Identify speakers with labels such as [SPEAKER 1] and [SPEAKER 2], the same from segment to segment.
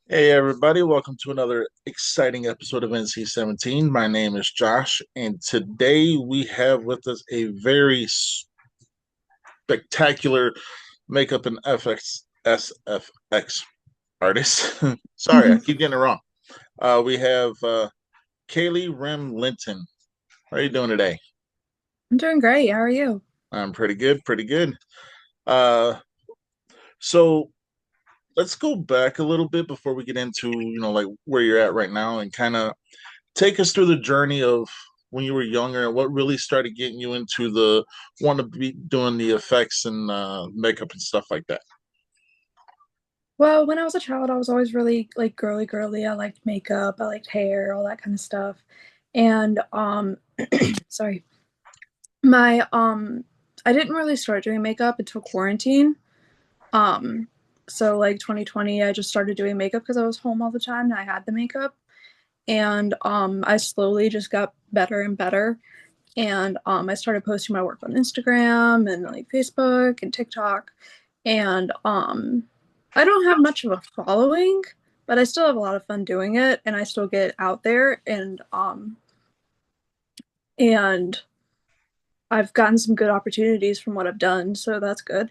[SPEAKER 1] Hey everybody, welcome to another exciting episode of NC-17. My name is Josh, and today we have with us a very spectacular makeup and FX SFX artist. Sorry, I
[SPEAKER 2] Mhm.
[SPEAKER 1] keep getting it wrong. We have Kayli Linton. How are you doing today?
[SPEAKER 2] I'm doing great. How are you?
[SPEAKER 1] I'm pretty good, pretty good. Uh, so let's go back a little bit before we get into, like where you're at right now and kind of take us through the journey of when you were younger and what really started getting you into the want to be doing the effects and makeup and stuff like that.
[SPEAKER 2] Well, when I was a child, I was always really like girly girly. I liked makeup, I liked hair, all that kind of stuff. And sorry. My I didn't really start doing makeup until quarantine. Um so like 2020, I just started doing makeup because I was home all the time and I had the makeup. And I slowly just got better and better. And I started posting my work on Instagram and like Facebook and TikTok. And I don't have much of a following, but I still have a lot of fun doing it, and I still get out there, and I've gotten some good opportunities from what I've done, so that's good.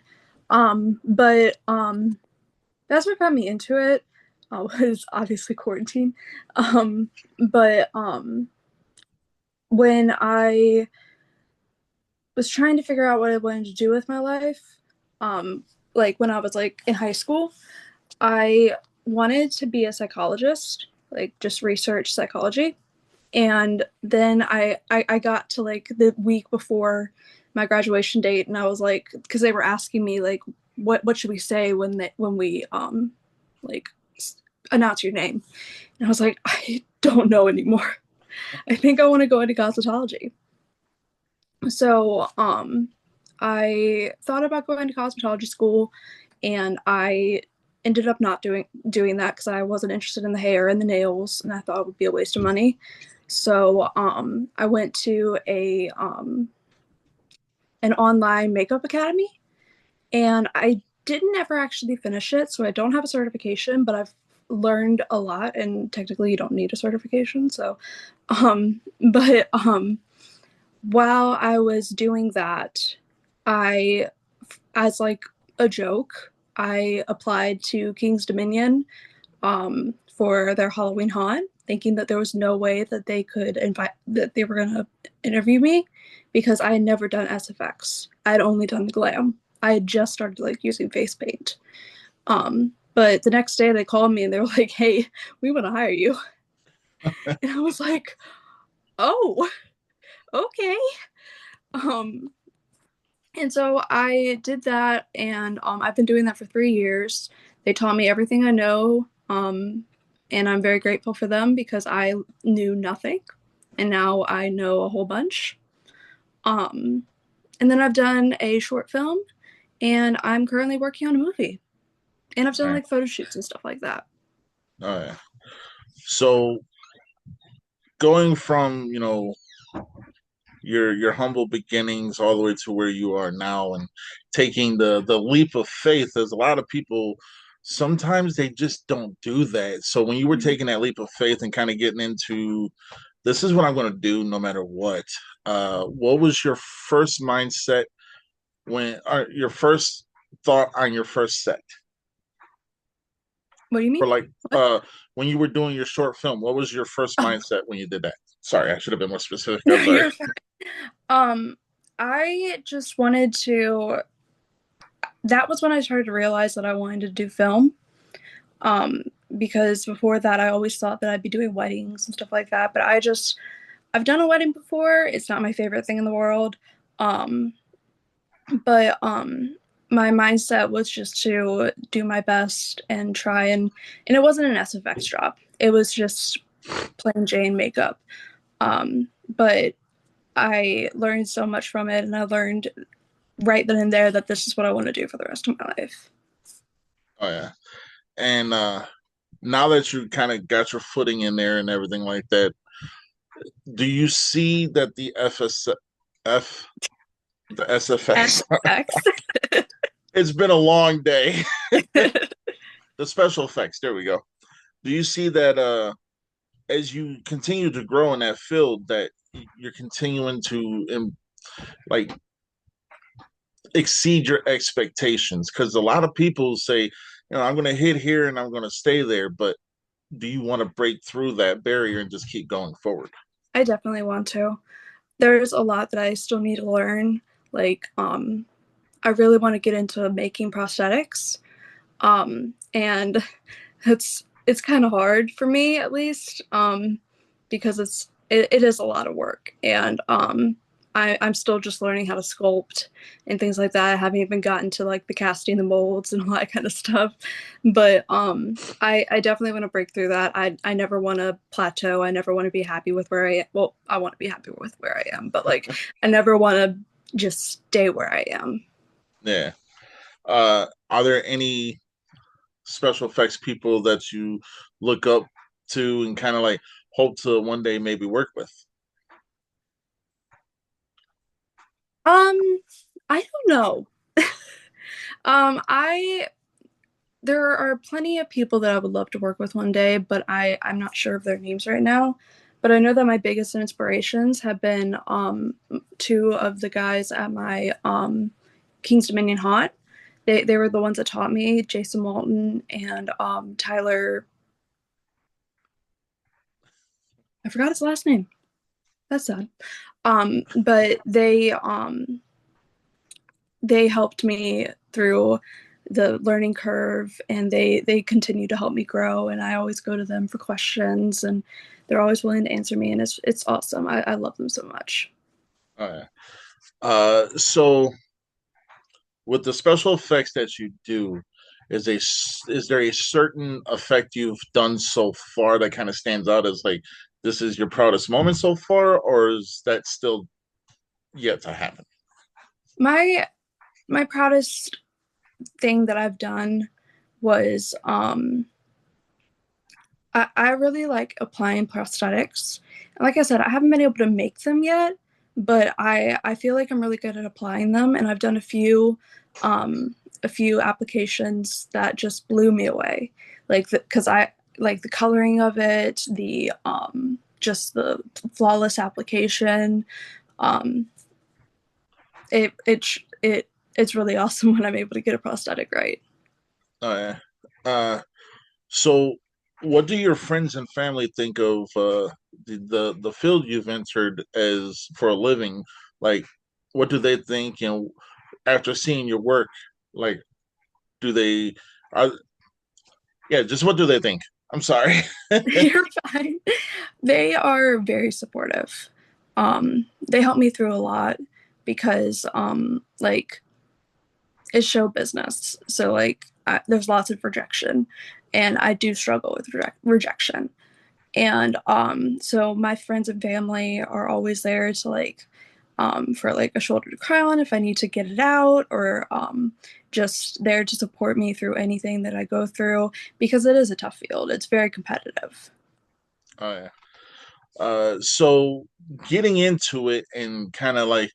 [SPEAKER 2] But that's what got me into it. Was obviously quarantine. Um, but when I was trying to figure out what I wanted to do with my life, um, like when I was like in high school, I wanted to be a psychologist, like just research psychology. And then I got to like the week before my graduation date, and I was like, because they were asking me like, what should we say when we like announce your name? And I was like, I don't know anymore. I think I want to go into cosmetology. So I thought about going to cosmetology school, and I ended up not doing that because I wasn't interested in the hair and the nails, and I thought it would be a waste of money. So I went to a an online makeup academy, and I didn't ever actually finish it, so I don't have a certification, but I've learned a lot, and technically you don't need a certification. But while I was doing that, I, as like a joke, I applied to King's Dominion for their Halloween haunt, thinking that there was no way that they could invite that they were gonna interview me because I had never done SFX. I had only done the glam. I had just started like using face paint. But the next day they called me and they were like, "Hey, we want to hire you," and I was like, "Oh, okay." Um, And so I did that, and I've been doing that for 3 years. They taught me everything I know, and I'm very grateful for them because I knew nothing, and now I know a whole bunch. Um, and then I've done a short film, and I'm currently working on a movie, and I've
[SPEAKER 1] All
[SPEAKER 2] done
[SPEAKER 1] right.
[SPEAKER 2] like photo shoots and stuff like that.
[SPEAKER 1] All right. So going from, your humble beginnings all the way to where you are now and taking the leap of faith, there's a lot of people sometimes they just don't do that. So when you were taking that leap of faith and kind of getting into this is what I'm going to do no matter what was your first mindset when your first thought on your first set
[SPEAKER 2] What do you mean?
[SPEAKER 1] for like
[SPEAKER 2] What?
[SPEAKER 1] when you were doing your short film? What was your first
[SPEAKER 2] Oh,
[SPEAKER 1] mindset when you did that? Sorry, I should have been more specific. I'm
[SPEAKER 2] no,
[SPEAKER 1] sorry.
[SPEAKER 2] you're fine. I just wanted to. That was when I started to realize that I wanted to do film. um because before that I always thought that I'd be doing weddings and stuff like that, but I've done a wedding before. It's not my favorite thing in the world. um but my mindset was just to do my best and try and it wasn't an SFX job, it was just plain Jane makeup. But I learned so much from it, and I learned right then and there that this is what I want to do for the rest of my life.
[SPEAKER 1] Oh yeah. And now that you kind of got your footing in there and everything like that, do you see that F the SFX
[SPEAKER 2] SFX.
[SPEAKER 1] it's been a long day. The special effects, there we go. Do you see that as you continue to grow in that field, that you're continuing to like exceed your expectations? Because a lot of people say, I'm going to hit here and I'm going to stay there, but do you want to break through that barrier and just keep going forward?
[SPEAKER 2] I definitely want to. There's a lot that I still need to learn. Like, I really want to get into making prosthetics. And it's kind of hard for me at least, because it is a lot of work, and I'm still just learning how to sculpt and things like that. I haven't even gotten to like the casting the molds and all that kind of stuff, but I definitely want to break through that. I never want to plateau. I never want to be happy with where I am. Well, I want to be happy with where I am, but like I never want to just stay where I am.
[SPEAKER 1] Yeah. Are there any special effects people that you look up to and kind of like hope to one day maybe work with?
[SPEAKER 2] Um, I don't know. I there are plenty of people that I would love to work with one day, but I'm not sure of their names right now. But I know that my biggest inspirations have been two of the guys at my King's Dominion Haunt. They were the ones that taught me, Jason Walton and Tyler. I forgot his last name. That's sad. But they helped me through the learning curve, and they continue to help me grow, and I always go to them for questions, and they're always willing to answer me, and it's awesome. I love them so much.
[SPEAKER 1] Oh, yeah. So with the special effects that you do, is there a certain effect you've done so far that kind of stands out as like this is your proudest moment so far, or is that still yet to happen?
[SPEAKER 2] My proudest thing that I've done was I really like applying prosthetics. And like I said, I haven't been able to make them yet, but I feel like I'm really good at applying them, and I've done a few applications that just blew me away. Like because I like the coloring of it, the just the flawless application. Um, it it it it's really awesome when I'm able to get a prosthetic right.
[SPEAKER 1] Oh, yeah. So, what do your friends and family think of the field you've entered as for a living? Like, what do they think? After seeing your work, like, do they are yeah? Just what do they think? I'm sorry.
[SPEAKER 2] You're fine. They are very supportive. They help me through a lot because, like, it's show business. So, like, there's lots of rejection, and I do struggle with rejection. And so my friends and family are always there to like, for like a shoulder to cry on if I need to get it out, or just there to support me through anything that I go through, because it is a tough field. It's very competitive.
[SPEAKER 1] Oh, yeah. So getting into it and kind of like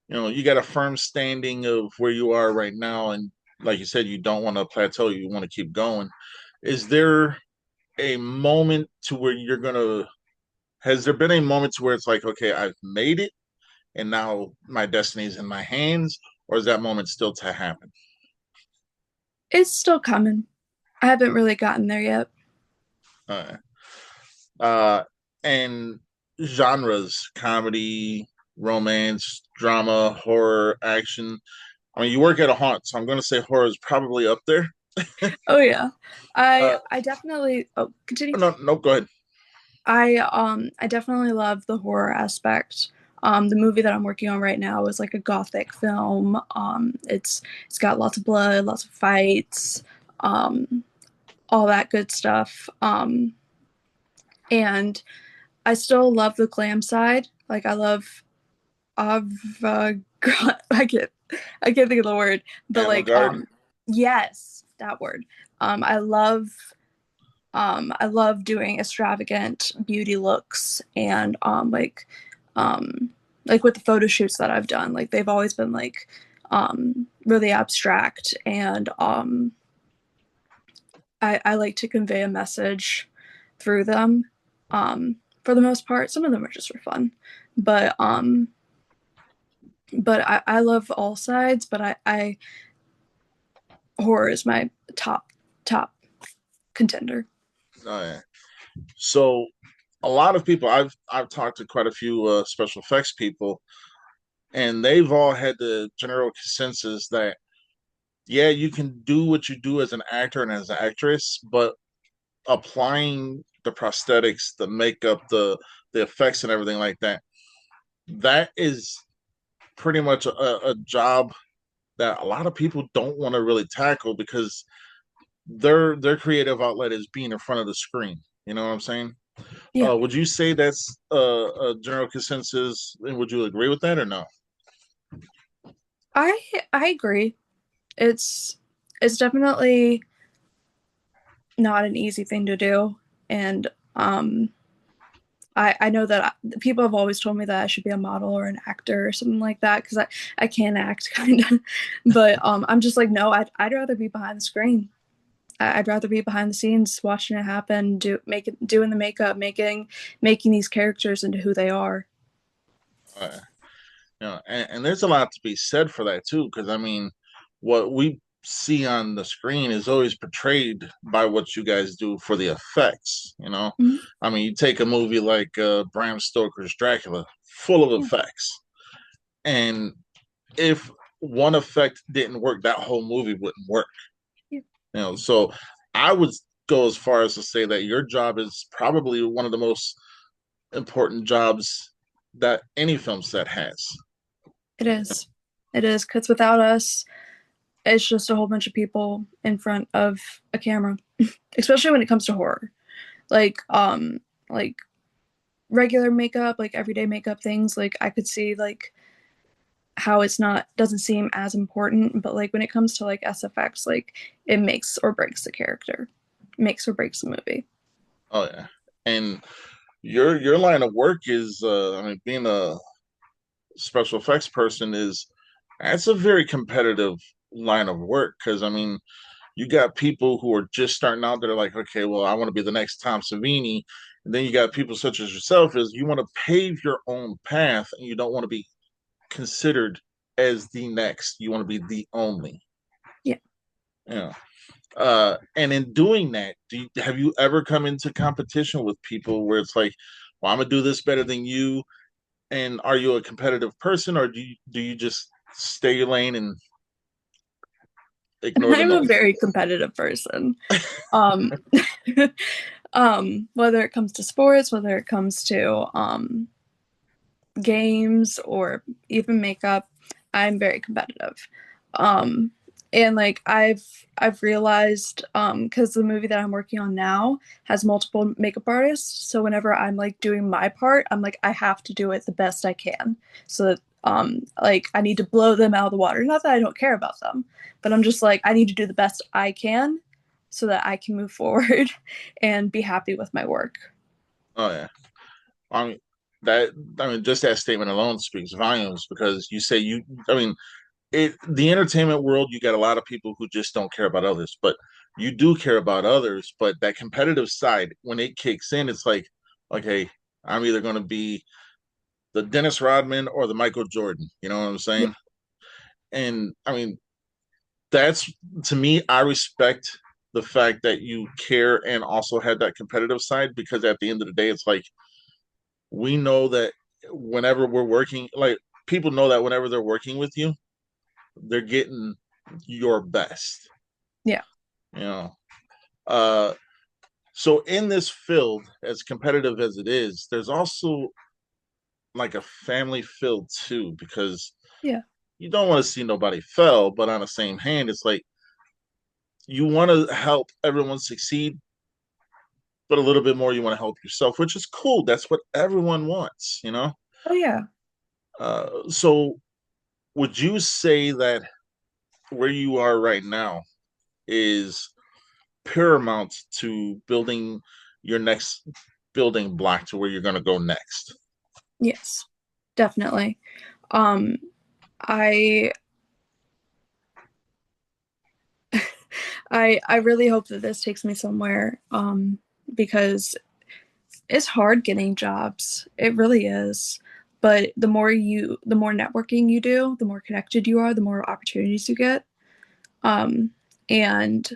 [SPEAKER 1] you got a firm standing of where you are right now, and like you said, you don't want to plateau. You want to keep going. Is there a moment to where you're gonna has there been a moment to where it's like, okay, I've made it and now my destiny's in my hands, or is that moment still to happen?
[SPEAKER 2] It's still coming. I haven't really gotten there yet.
[SPEAKER 1] Uh, uh, and genres, comedy, romance, drama, horror, action. I mean, you work at a haunt, so I'm going to say horror is probably up there.
[SPEAKER 2] Oh yeah.
[SPEAKER 1] Uh,
[SPEAKER 2] I definitely oh continue.
[SPEAKER 1] no, no, go ahead.
[SPEAKER 2] I definitely love the horror aspect. The movie that I'm working on right now is like a gothic film. It's got lots of blood, lots of fights, um, all that good stuff. And I still love the glam side. Like I love av I can't I can't think of the word, but like
[SPEAKER 1] Avant-garde.
[SPEAKER 2] yes, that word. Um, I love I love doing extravagant beauty looks, and like with the photo shoots that I've done, like they've always been like really abstract, and I like to convey a message through them. For the most part, some of them are just for fun, but I love all sides. But I horror is my top contender.
[SPEAKER 1] Oh, yeah. So a lot of people, I've talked to quite a few special effects people, and they've all had the general consensus that yeah, you can do what you do as an actor and as an actress, but applying the prosthetics, the makeup, the effects, and everything like that, that is pretty much a job that a lot of people don't want to really tackle because their creative outlet is being in front of the screen. You know what I'm saying?
[SPEAKER 2] Yeah,
[SPEAKER 1] Would you say that's a general consensus, and would you agree with that or no?
[SPEAKER 2] I I agree. It's it's definitely not an easy thing to do, and I know that people have always told me that I should be a model or an actor or something like that because I can act kind of, but I'm just like no, I'd rather be behind the screen. I'd rather be behind the scenes watching it happen, doing the makeup, making these characters into who they are.
[SPEAKER 1] Uh, and there's a lot to be said for that too, because I mean, what we see on the screen is always portrayed by what you guys do for the effects. You know,
[SPEAKER 2] Mhm.
[SPEAKER 1] I mean, you take a movie like Bram Stoker's Dracula, full of
[SPEAKER 2] Yeah,
[SPEAKER 1] effects, and if one effect didn't work, that whole movie wouldn't work.
[SPEAKER 2] yeah.
[SPEAKER 1] You know, so I would go as far as to say that your job is probably one of the most important jobs that any film set has.
[SPEAKER 2] It is. It is because without us, it's just a whole bunch of people in front of a camera, especially when it comes to horror. Like like regular makeup, like everyday makeup things, like I could see like how it's not doesn't seem as important, but like when it comes to like SFX, like it makes or breaks the character, makes or breaks the movie.
[SPEAKER 1] Oh yeah, and your line of work is, I mean, being a special effects person is that's a very competitive line of work because I mean, you got people who are just starting out. They're like, okay, well, I want to be the next Tom Savini, and then you got people such as yourself is you want to pave your own path, and you don't want to be considered as the next. You want to be the only.
[SPEAKER 2] Yeah.
[SPEAKER 1] Yeah. And in doing that, have you ever come into competition with people where it's like, well, I'm gonna do this better than you? And are you a competitive person, or do you just stay your lane and ignore the
[SPEAKER 2] I'm a
[SPEAKER 1] noise?
[SPEAKER 2] very competitive person. Um whether it comes to sports, whether it comes to games or even makeup, I'm very competitive. Um, and like I've realized because the movie that I'm working on now has multiple makeup artists, so whenever I'm like doing my part, I'm like I have to do it the best I can. So that like I need to blow them out of the water. Not that I don't care about them, but I'm just like I need to do the best I can so that I can move forward and be happy with my work.
[SPEAKER 1] Oh yeah, I mean that. I mean, just that statement alone speaks volumes because you say you. I mean, the entertainment world, you got a lot of people who just don't care about others, but you do care about others. But that competitive side, when it kicks in, it's like, okay, I'm either going to be the Dennis Rodman or the Michael Jordan. You know what I'm
[SPEAKER 2] Yeah.
[SPEAKER 1] saying? And I mean, that's to me, I respect the fact that you care and also had that competitive side because at the end of the day, it's like we know that whenever we're working, like people know that whenever they're working with you, they're getting your best.
[SPEAKER 2] Yeah.
[SPEAKER 1] You know, uh, so in this field, as competitive as it is, there's also like a family feel too because
[SPEAKER 2] Yeah.
[SPEAKER 1] you don't want to see nobody fail, but on the same hand, it's like you want to help everyone succeed, but a little bit more you want to help yourself, which is cool. That's what everyone wants, you know.
[SPEAKER 2] Oh yeah.
[SPEAKER 1] So would you say that where you are right now is paramount to building your next building block to where you're going to go next?
[SPEAKER 2] Yes. Definitely. Um I I really hope that this takes me somewhere, because it's hard getting jobs. It really is. But the more networking you do, the more connected you are, the more opportunities you get. Um, and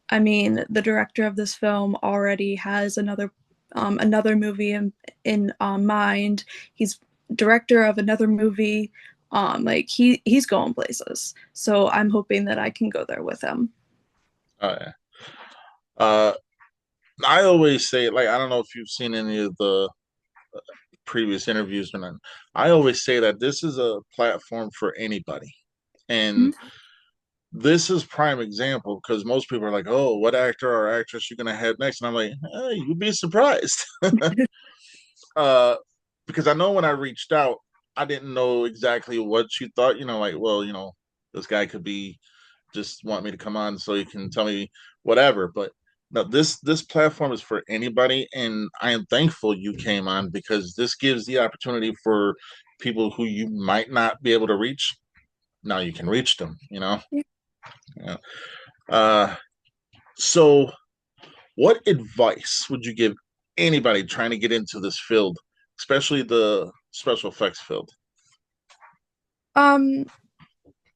[SPEAKER 2] I mean, the director of this film already has another movie in mind. He's director of another movie. Like he's going places. So I'm hoping that I can go there with him.
[SPEAKER 1] Yeah. Uh, I always say, like, I don't know if you've seen any of the previous interviews or not. I always say that this is a platform for anybody. And
[SPEAKER 2] Mhm.
[SPEAKER 1] this is prime example because most people are like, "Oh, what actor or actress you gonna have next?" And I'm like, "You'd be surprised." uh, because I know when I reached out, I didn't know exactly what you thought. Like, well, this guy could be just want me to come on so you can tell me whatever. But no, this platform is for anybody, and I am thankful you came on because this gives the opportunity for people who you might not be able to reach. Now you can reach them. Yeah. Uh, so, what advice would you give anybody trying to get into this field, especially the special effects field?
[SPEAKER 2] Um,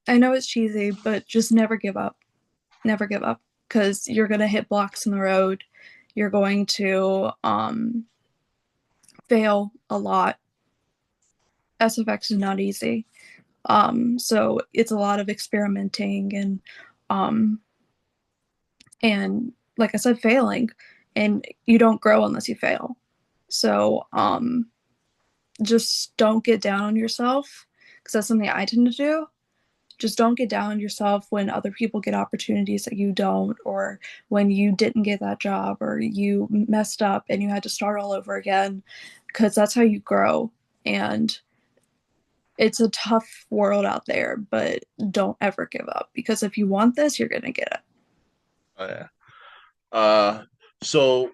[SPEAKER 2] I know it's cheesy, but just never give up. Never give up because you're gonna hit blocks in the road. You're going to fail a lot. SFX is not easy. So it's a lot of experimenting um, and like I said, failing, and you don't grow unless you fail. So just don't get down on yourself because that's something I tend to do. Just don't get down on yourself when other people get opportunities that you don't, or when you didn't get that job, or you messed up and you had to start all over again, because that's how you grow. And it's a tough world out there, but don't ever give up because if you want this, you're going to get it.
[SPEAKER 1] Oh, yeah. So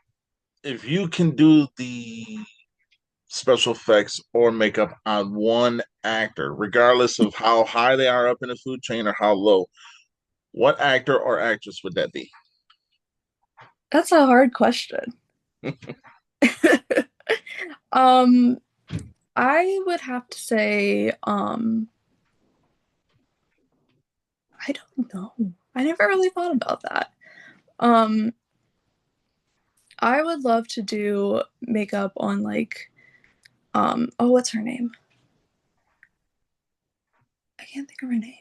[SPEAKER 1] if you can do the special effects or makeup on one actor, regardless of how high they are up in the food chain or how low, what actor or actress would that be?
[SPEAKER 2] That's a hard question. um, I would have to say, I don't know. I never really thought about that. Um, I would love to do makeup on like oh, what's her name? I can't think of her name.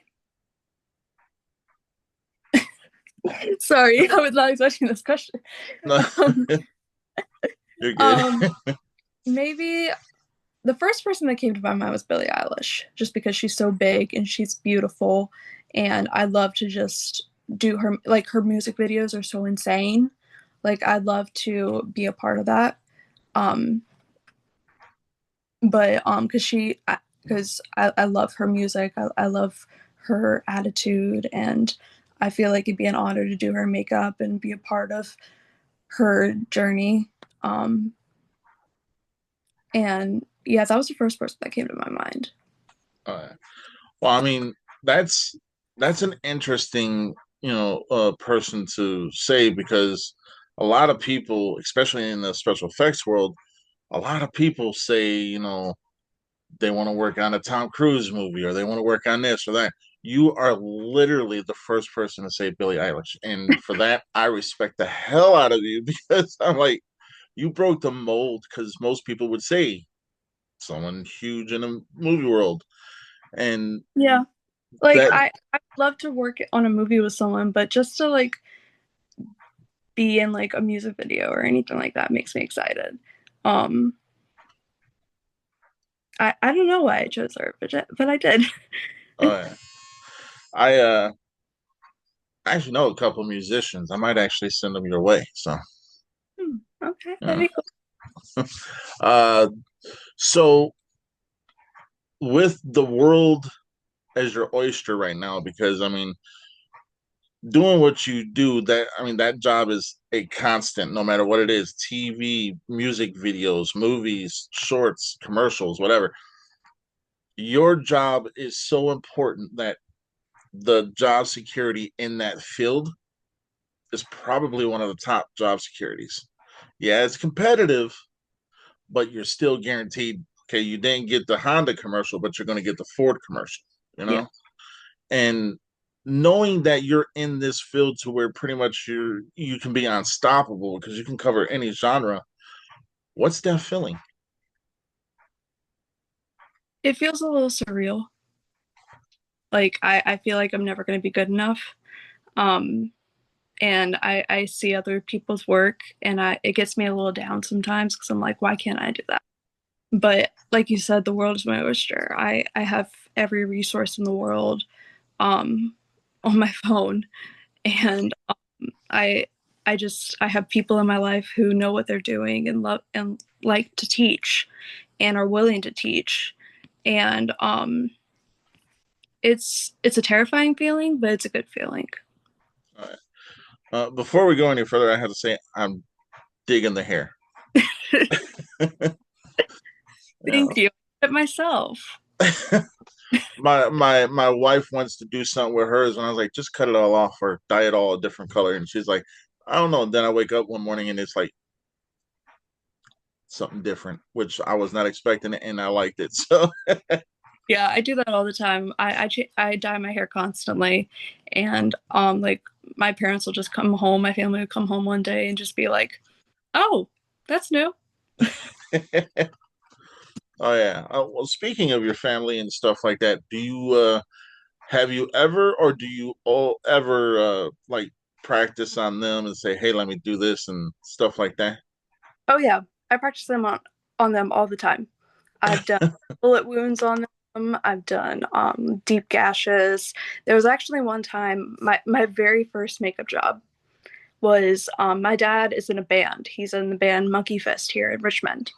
[SPEAKER 2] Sorry, I was not expecting this question.
[SPEAKER 1] No,
[SPEAKER 2] Um,
[SPEAKER 1] you're good.
[SPEAKER 2] um, maybe the first person that came to my mind was Billie Eilish, just because she's so big and she's beautiful, and I love to just do her like her music videos are so insane. Like I'd love to be a part of that. Um, but because I love her music, I love her attitude, and I feel like it'd be an honor to do her makeup and be a part of her journey. Um, and yeah, that was the first person that came to my mind.
[SPEAKER 1] Uh, well, I mean, that's that's an interesting, person to say because a lot of people, especially in the special effects world, a lot of people say, they want to work on a Tom Cruise movie or they want to work on this or that. You are literally the first person to say Billie Eilish. And for that, I respect the hell out of you because I'm like, you broke the mold because most people would say someone huge in the movie world. And
[SPEAKER 2] Yeah. Like
[SPEAKER 1] that,
[SPEAKER 2] I'd love to work on a movie with someone, but just to like be in like a music video or anything like that makes me excited. Um, I don't know why I chose her, but I did.
[SPEAKER 1] uh, I actually know a couple musicians. I might actually send them your way. So,
[SPEAKER 2] Okay, that'd
[SPEAKER 1] yeah.
[SPEAKER 2] be cool.
[SPEAKER 1] Uh, so with the world as your oyster right now, because I mean, doing what you do, that job is a constant no matter what it is: TV, music videos, movies, shorts, commercials, whatever. Your job is so important that the job security in that field is probably one of the top job securities. Yeah, it's competitive, but you're still guaranteed. Okay, you didn't get the Honda commercial, but you're going to get the Ford commercial. You
[SPEAKER 2] Yeah.
[SPEAKER 1] know, and knowing that you're in this field to where pretty much you can be unstoppable because you can cover any genre. What's that feeling?
[SPEAKER 2] It feels a little surreal. Like I feel like I'm never going to be good enough. Um, and I see other people's work and it gets me a little down sometimes because I'm like, why can't I do that? But like you said, the world is my oyster. I have every resource in the world um, on my phone, and I I have people in my life who know what they're doing and love and like to teach and are willing to teach, and it's a terrifying feeling, but it's a good feeling.
[SPEAKER 1] All right. Before we go any further, I have to say I'm digging the hair.
[SPEAKER 2] Thank
[SPEAKER 1] Yeah.
[SPEAKER 2] you. But myself.
[SPEAKER 1] My wife wants to do something with hers, and I was like, just cut it all off or dye it all a different color. And she's like, I don't know. And then I wake up one morning and it's like something different, which I was not expecting, and I liked it. So
[SPEAKER 2] Yeah, I do that all the time. I dye my hair constantly, and like my parents will just come home. My family will come home one day and just be like, "Oh, that's new."
[SPEAKER 1] oh yeah. Well, speaking of your family and stuff like that, do you have you ever or do you all ever like practice on them and say, "Hey, let me do this" and stuff like that?
[SPEAKER 2] Oh yeah, I practice them on them all the time. I've done bullet wounds on them. I've done deep gashes. There was actually one time my very first makeup job was my dad is in a band. He's in the band Monkey Fist here in Richmond,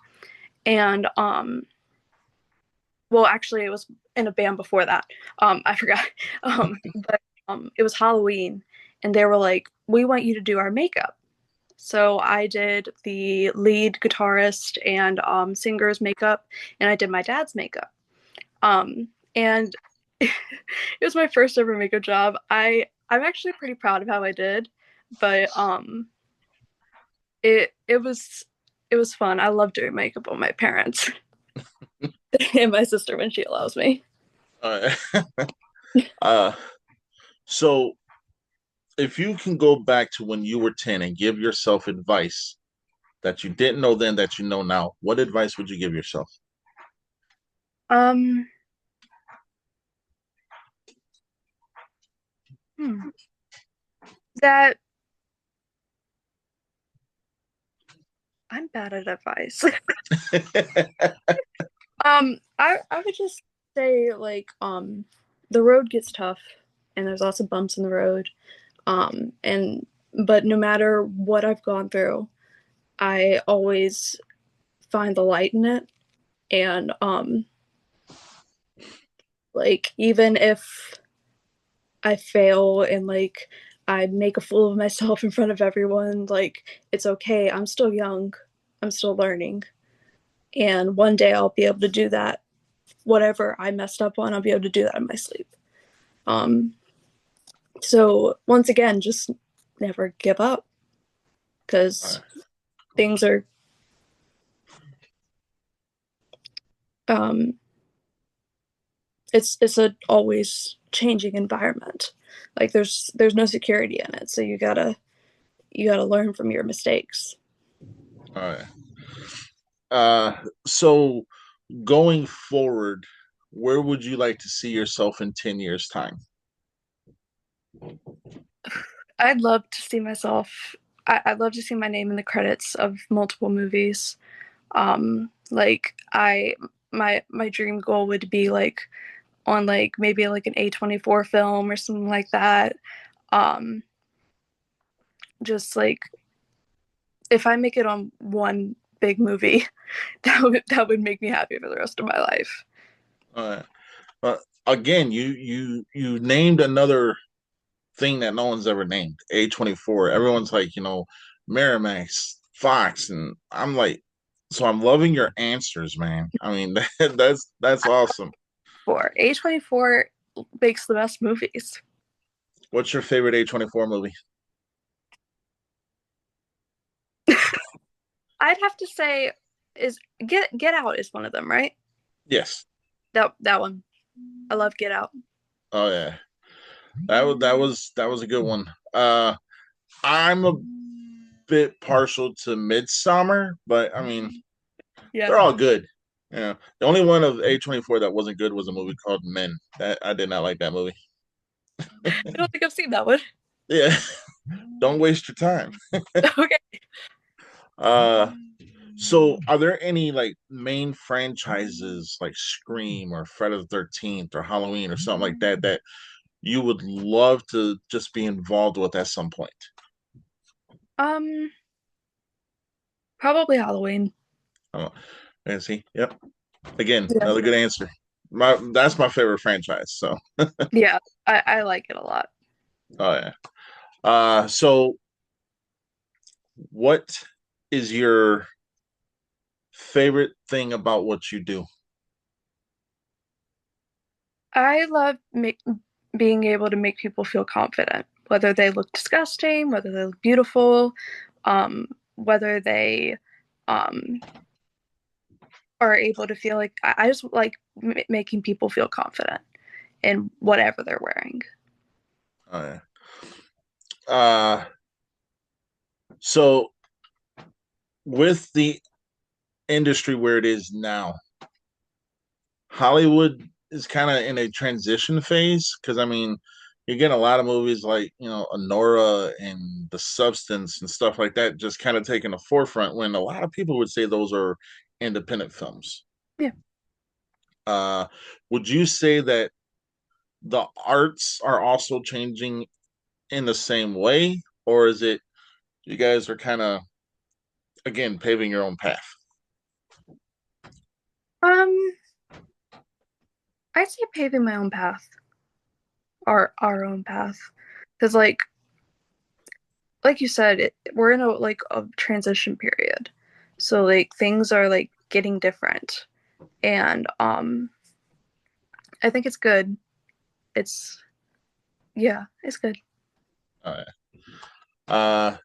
[SPEAKER 2] and well, actually, it was in a band before that. I forgot. But it was Halloween, and they were like, "We want you to do our makeup." So I did the lead guitarist and singer's makeup, and I did my dad's makeup. And it was my first ever makeup job. I'm actually pretty proud of how I did, but it was fun. I love doing makeup on my parents and my sister when she allows me.
[SPEAKER 1] Uh, uh, so if you can go back to when you were 10 and give yourself advice that you didn't know then that you know now, what advice would you give yourself?
[SPEAKER 2] Um, hmm, that I'm bad at advice. I would just say like the road gets tough and there's lots of bumps in the road. And but no matter what I've gone through, I always find the light in it. And like even if I fail and like I make a fool of myself in front of everyone, like it's okay. I'm still young. I'm still learning. And one day I'll be able to do that. Whatever I messed up on, I'll be able to do that in my sleep. Um, so once again, just never give up
[SPEAKER 1] Uh,
[SPEAKER 2] because things are um, it's a always changing environment. Like there's no security in it, so you gotta learn from your mistakes.
[SPEAKER 1] uh, so going forward, where would you like to see yourself in 10 years' time?
[SPEAKER 2] I'd love to see myself. I'd love to see my name in the credits of multiple movies. Like my dream goal would be like on like maybe like an A24 film or something like that. Um, just like if I make it on one big movie, that would make me happy for the rest of my life.
[SPEAKER 1] Uh, Again, you named another thing that no one's ever named. A24. Everyone's like, Miramax, Fox, and I'm like, so I'm loving your answers, man. I mean, that's awesome.
[SPEAKER 2] For A24 makes the best movies.
[SPEAKER 1] What's your favorite A24 movie?
[SPEAKER 2] I'd have to say is Get Out is one of them, right?
[SPEAKER 1] Yes.
[SPEAKER 2] That one. I love Get Out.
[SPEAKER 1] Oh yeah. That was a good one. I'm a bit partial to Midsummer, but I mean
[SPEAKER 2] Yeah.
[SPEAKER 1] they're all good. Yeah. The only one of A24 that wasn't good was a movie called Men. That I did not like that movie.
[SPEAKER 2] I don't think I've seen that one.
[SPEAKER 1] Yeah. Don't waste your time.
[SPEAKER 2] Okay.
[SPEAKER 1] Uh so are there any like main franchises like Scream or Friday the 13th or Halloween or something like that that you would love to just be involved with at some point?
[SPEAKER 2] Um, Probably Halloween.
[SPEAKER 1] Oh, see, yep. Again,
[SPEAKER 2] Yeah.
[SPEAKER 1] another good answer. That's my favorite franchise. So,
[SPEAKER 2] Yeah, I like it a lot.
[SPEAKER 1] oh yeah. So what is your favorite thing about what you do?
[SPEAKER 2] I love being able to make people feel confident, whether they look disgusting, whether they look beautiful, whether they um, are able to feel like I just like making people feel confident in whatever they're wearing.
[SPEAKER 1] Oh yeah. Uh, so with the industry where it is now, Hollywood is kind of in a transition phase because I mean, you get a lot of movies like Honora and The Substance and stuff like that just kind of taking the forefront when a lot of people would say those are independent films.
[SPEAKER 2] Yeah.
[SPEAKER 1] Uh, would you say that the arts are also changing in the same way, or is it you guys are kind of again paving your own path?
[SPEAKER 2] Um, I'd say paving my own path, our own path, because like you said, we're in a transition period, so like things are like getting different, and I think it's good. It's Yeah, it's good.
[SPEAKER 1] Uh, uh,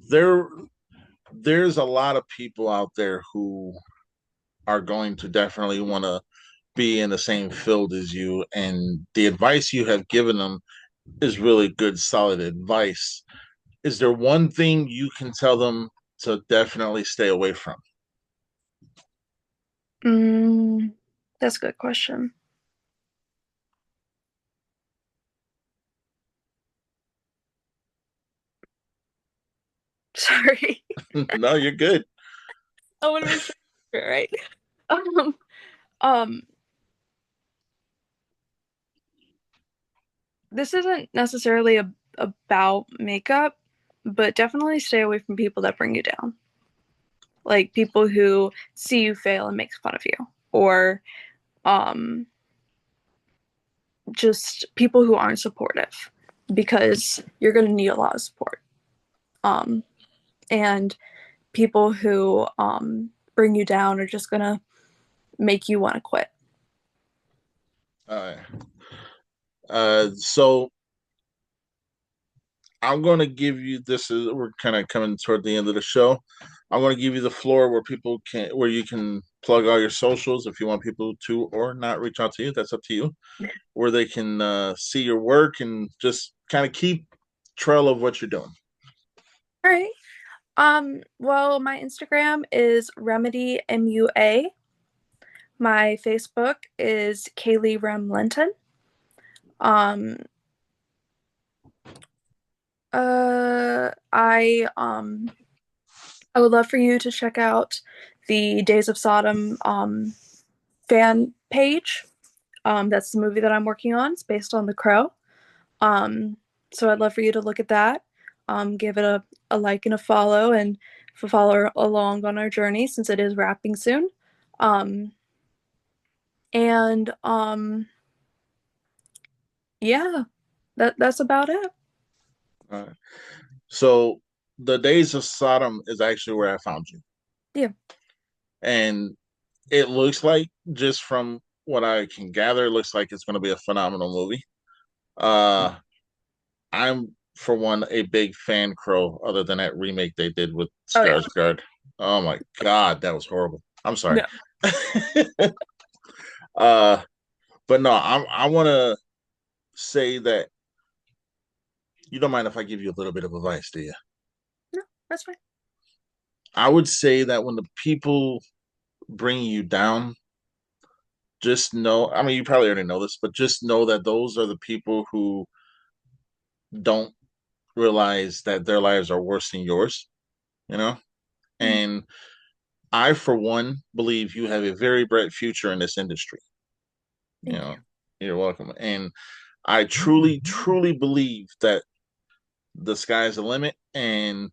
[SPEAKER 1] there, there's a lot of people out there who are going to definitely want to be in the same field as you, and the advice you have given them is really good, solid advice. Is there one thing you can tell them to definitely stay away from?
[SPEAKER 2] Mm, that's a good question. Sorry.
[SPEAKER 1] No, you're good.
[SPEAKER 2] I want to make sure, right? Um, um, this isn't necessarily about makeup, but definitely stay away from people that bring you down. Like people who see you fail and make fun of you, or um, just people who aren't supportive, because you're going to need a lot of support. Um, and people who bring you down are just going to make you want to quit.
[SPEAKER 1] Uh, so I'm going to give you this is we're kind of coming toward the end of the show. I'm going to give you the floor where you can plug all your socials if you want people to or not reach out to you. That's up to you. Where they can see your work and just kind of keep trail of what you're doing.
[SPEAKER 2] All right. Well, my Instagram is Remedy MUA. My Facebook is Kayli Linton. Um, I would love for you to check out the Days of Sodom fan page. That's the movie that I'm working on. It's based on The Crow. Um, so I'd love for you to look at that. Give it a like and a follow, and follow along on our journey since it is wrapping soon. Um, and Yeah, that's about it.
[SPEAKER 1] Uh, so the Days of Sodom is actually where I found you,
[SPEAKER 2] Yeah.
[SPEAKER 1] and it looks like just from what I can gather, it looks like it's going to be a phenomenal movie. Uh, I'm for one a big fan crow. Other than that remake they did with
[SPEAKER 2] Oh yeah.
[SPEAKER 1] Skarsgård. Oh my God, that was horrible. I'm sorry.
[SPEAKER 2] No.
[SPEAKER 1] uh, but no, I want to say that you don't mind if I give you a little bit of advice, do you?
[SPEAKER 2] No, that's fine.
[SPEAKER 1] I would say that when the people bring you down, just know, I mean, you probably already know this, but just know that those are the people who don't realize that their lives are worse than yours, you know?
[SPEAKER 2] Mm,
[SPEAKER 1] And I, for one, believe you have a very bright future in this industry. You
[SPEAKER 2] thank you.
[SPEAKER 1] know, you're welcome. And I truly, truly believe that the sky's the limit and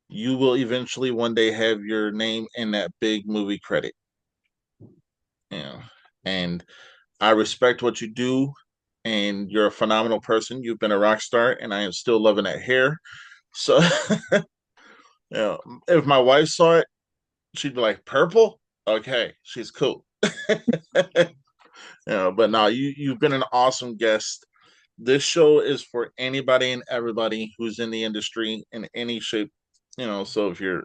[SPEAKER 1] you will eventually one day have your name in that big movie credit. You know, and I respect what you do and you're a phenomenal person. You've been a rock star and I am still loving that hair. So, you know, if my wife saw it, she'd be like, "Purple? Okay, she's cool." But no, you've been an awesome guest. This show is for anybody and everybody who's in the industry in any shape. So if you're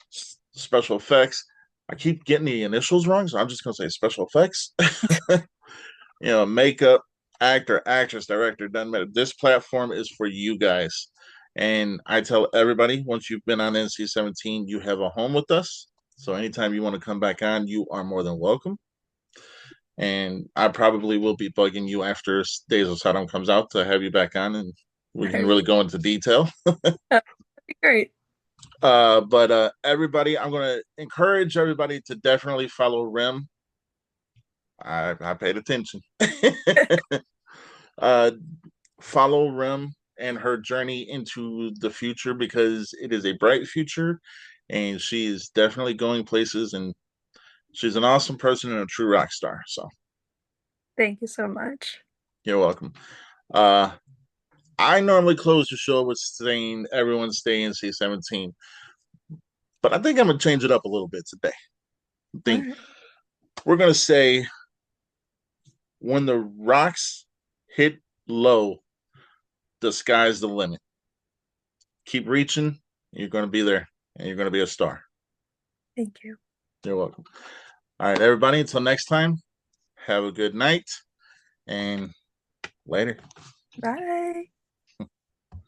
[SPEAKER 1] special effects, I keep getting the initials wrong, so I'm just gonna say special effects. Makeup, actor, actress, director, doesn't matter. This platform is for you guys. And I tell everybody, once you've been on NC-17, you have a home with us. So anytime you want to come back on, you are more than welcome. And I probably will be bugging you after Days of Sodom comes out to have you back on and we can
[SPEAKER 2] Right.
[SPEAKER 1] really go into detail.
[SPEAKER 2] That'd be great.
[SPEAKER 1] But everybody, I'm going to encourage everybody to definitely follow Rim. I paid attention. uh, Follow Rim and her journey into the future because it is a bright future and she is definitely going places and she's an awesome person and a true rock star. So
[SPEAKER 2] Thank you so much.
[SPEAKER 1] you're welcome. Uh, I normally close the show with saying everyone stay in C-17, but I think I'm going to change it up a little bit today. I
[SPEAKER 2] All
[SPEAKER 1] think
[SPEAKER 2] right.
[SPEAKER 1] we're going to say when the rocks hit low, the sky's the limit. Keep reaching, you're going to be there and you're going to be a star.
[SPEAKER 2] Thank you.
[SPEAKER 1] You're welcome. All right, everybody, until next time, have a good night and later.
[SPEAKER 2] Bye.